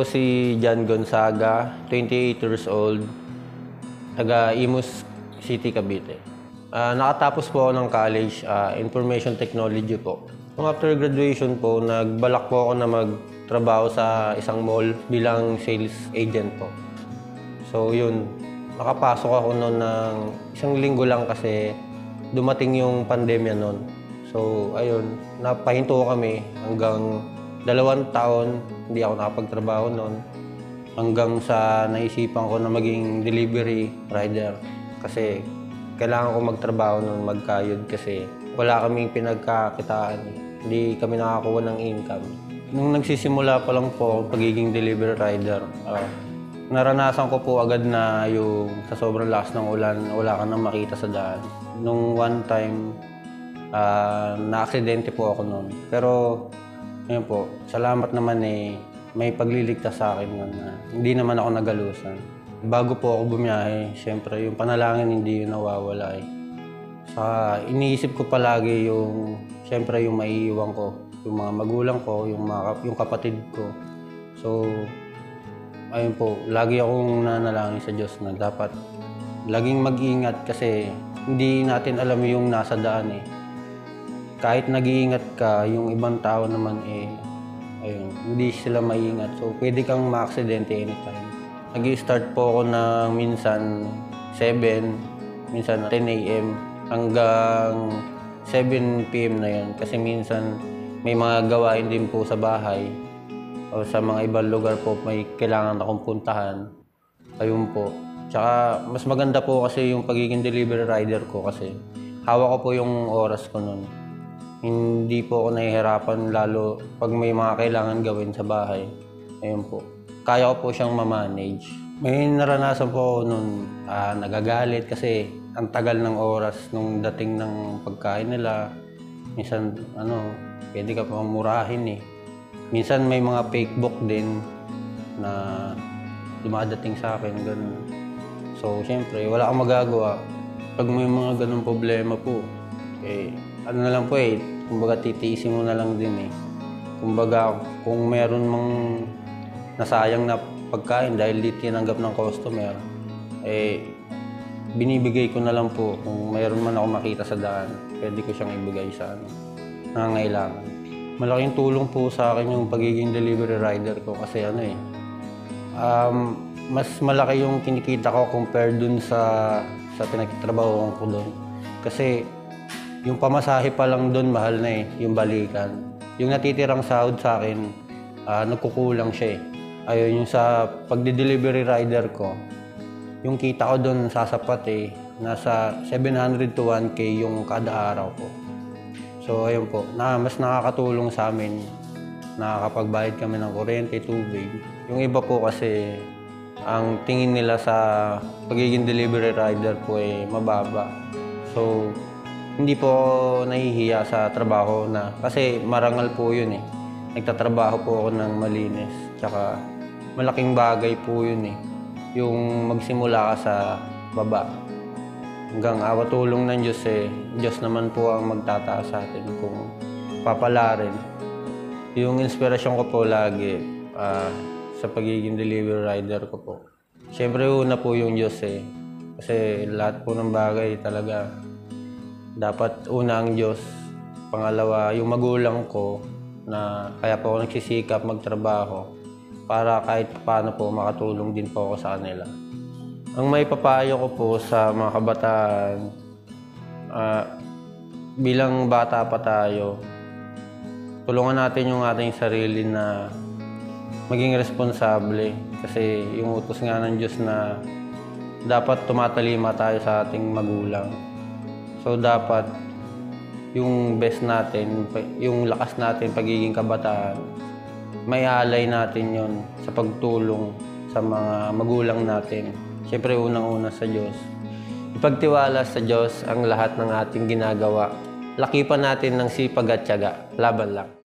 po si John Gonzaga, 28 years old, taga Imus City, Cavite. Nakatapos po ako ng college, Information Technology po. Nung after graduation po, nagbalak po ako na magtrabaho sa isang mall bilang sales agent po. So yun, nakapasok ako noon ng isang linggo lang kasi dumating yung pandemya noon. So ayun, napahinto kami hanggang 2 taon, hindi ako nakapagtrabaho noon. Hanggang sa naisipan ko na maging delivery rider. Kasi kailangan ko magtrabaho noon, magkayod kasi wala kaming pinagkakitaan. Hindi kami nakakuha ng income. Nung nagsisimula pa lang po pagiging delivery rider, naranasan ko po agad na yung sa sobrang lakas ng ulan, wala ka nang makita sa daan. Nung one time, na-aksidente po ako noon. Pero ayun po, salamat naman may pagliligtas sa akin na hindi naman ako nagalusan. Bago po ako bumiyahe, siyempre yung panalangin hindi yun nawawala Saka iniisip ko palagi siyempre yung maiiwan ko, yung mga magulang ko, yung kapatid ko. So, ayun po, lagi akong nanalangin sa Diyos na dapat laging mag-ingat kasi hindi natin alam yung nasa daan Kahit nag-iingat ka, yung ibang tao naman ayun, hindi sila maingat. So, pwede kang ma-aksidente anytime. Nag-i-start po ako na minsan 7, minsan 10 a.m. hanggang 7 p.m. na yun. Kasi minsan may mga gawain din po sa bahay o sa mga ibang lugar po may kailangan akong puntahan. Ayun po. Tsaka mas maganda po kasi yung pagiging delivery rider ko kasi hawak ko po yung oras ko nun. Hindi po ako nahihirapan lalo pag may mga kailangan gawin sa bahay. Ayun po. Kaya ko po siyang ma-manage. May naranasan po ako nun, nagagalit kasi ang tagal ng oras nung dating ng pagkain nila. Minsan, pwede ka pa murahin Minsan may mga fake book din na dumadating sa akin, ganun. So, siyempre, wala akong magagawa. Pag may mga ganun problema po, ano na lang po kumbaga titiisin mo na lang din Kumbaga, kung meron mang nasayang na pagkain dahil di tinanggap ng customer, binibigay ko na lang po. Kung mayroon man ako makita sa daan, pwede ko siyang ibigay sa nangangailangan. Malaking tulong po sa akin yung pagiging delivery rider ko kasi mas malaki yung kinikita ko compare dun sa pinagtatrabaho ko doon. Kasi yung pamasahe pa lang doon mahal na yung balikan. Yung natitirang sahod sa akin, nagkukulang siya Ayun, yung sa pagde-delivery rider ko, yung kita ko doon sasapat nasa 700 to 1K yung kada araw ko. So ayun po, mas nakakatulong sa amin. Nakakapagbayad kami ng kuryente, tubig. Yung iba po kasi, ang tingin nila sa pagiging delivery rider po mababa. So, hindi po ako nahihiya sa trabaho kasi marangal po yun Nagtatrabaho po ako ng malinis. Tsaka malaking bagay po yun yung magsimula ka sa baba. Hanggang awa tulong ng Diyos Diyos naman po ang magtataas sa atin kung papalarin. Yung inspirasyon ko po lagi sa pagiging delivery rider ko po. Siyempre una po yung Diyos Kasi lahat po ng bagay talaga dapat una ang Diyos. Pangalawa, yung magulang ko na kaya po ako nagsisikap magtrabaho para kahit paano po makatulong din po ako sa kanila. Ang may papayo ko po sa mga kabataan, bilang bata pa tayo, tulungan natin yung ating sarili na maging responsable. Kasi yung utos nga ng Diyos na dapat tumatalima tayo sa ating magulang. So dapat yung best natin, yung lakas natin, pagiging kabataan, may alay natin yon sa pagtulong sa mga magulang natin. Siyempre unang-una sa Diyos. Ipagtiwala sa Diyos ang lahat ng ating ginagawa. Lakipan natin ng sipag at tiyaga. Laban lang.